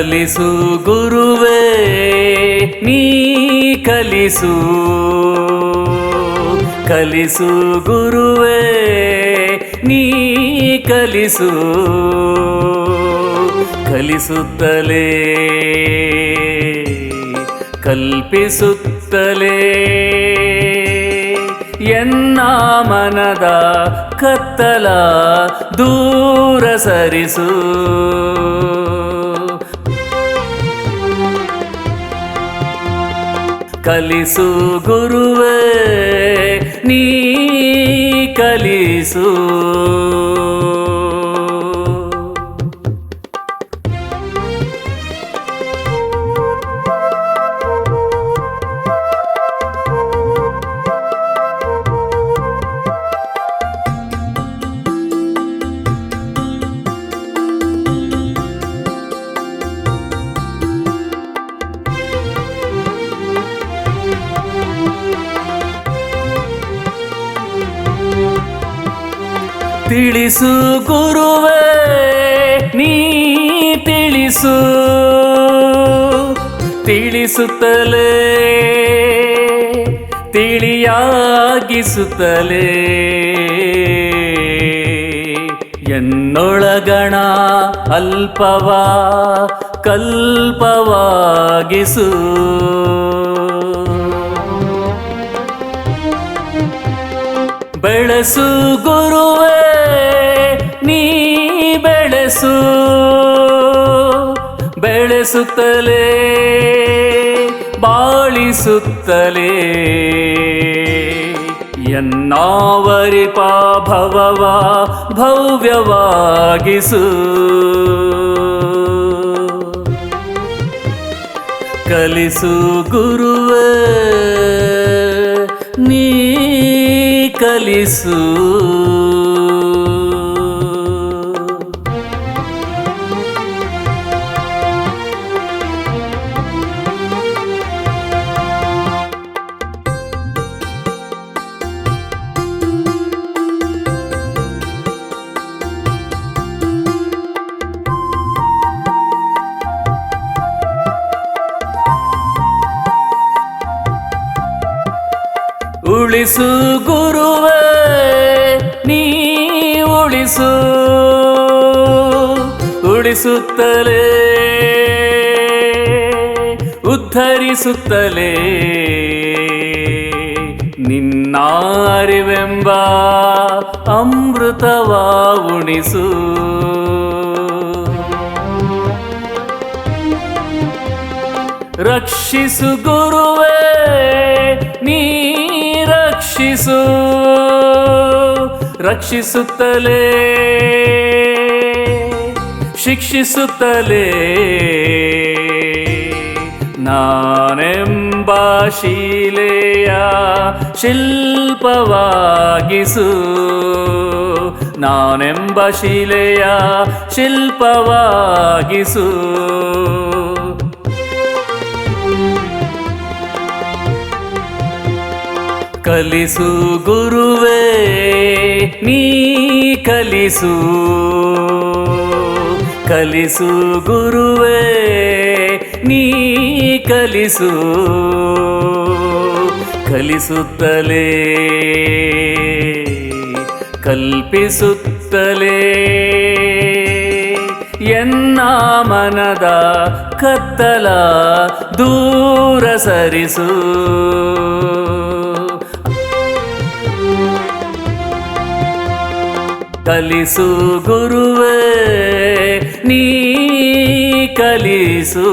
ಕಲಿಸು ಗುರುವೇ ನೀ ಕಲಿಸು, ಕಲಿಸು ಗುರುವೇ ನೀ ಕಲಿಸು, ಕಲಿಸುತ್ತಲೇ ಕಲ್ಪಿಸುತ್ತಲೇ ಎನ್ನ ಮನದ ಕತ್ತಲ ದೂರ ಸರಿಸು. ಕಲಿಸು ಗುರುವೇ ನೀ ಕಲಿಸು. ತಿಳಿಸು ಗುರುವೇ ನೀ ತಿಳಿಸು, ತಿಳಿಸುತ್ತಲೇ ತಿಳಿಯಾಗಿಸುತ್ತಲೇ ಎನ್ನೊಳಗಣ ಅಲ್ಪವ ಕಲ್ಪವಾಗಿಸು. ಬೆಳೆಸು ಗುರುವೇ ನೀ ಬೆಳೆಸು, ಬೆಳೆಸುತ್ತಲೇ ಬಾಳಿಸುತ್ತಲೇ ಎನ್ನಾವರಿಪ ಭವವ ಭವ್ಯವಾಗಿಸು. ಕಲಿಸು ಗುರುವೇ ನೀ ಕಲಿಸು. ಉಳಿಸು ಗುರುವೇ ನೀ ಉಳಿಸು, ಉಳಿಸುತ್ತಲೇ ಉದ್ಧರಿಸುತ್ತಲೇ ನಿನ್ನ ಅರಿವೆಂಬ ಅಮೃತವ ಉಣಿಸು. ರಕ್ಷಿಸು ಗುರುವೇ ನೀ ರಕ್ಷಿಸು, ರಕ್ಷಿಸುತ್ತಲೇ ಶಿಕ್ಷಿಸುತ್ತಲೇ ನಾನೆಂಬ ಶೀಲೆಯ ಶಿಲ್ಪವಾಗಿಸು, ನಾನೆಂಬ ಶಿಲೆಯ ಶಿಲ್ಪವಾಗಿಸು. ಕಲಿಸು ಗುರುವೇ ನೀ ಕಲಿಸು, ಕಲಿಸು ಗುರುವೇ ನೀ ಕಲಿಸು, ಕಲಿಸುತ್ತಲೇ ಕಲ್ಪಿಸುತ್ತಲೇ ಎನ್ನ ಮನದ ಕತ್ತಲ ದೂರ ಸರಿಸು. ಕಲಿಸು ಗುರುವೇ ನೀ ಕಲಿಸು.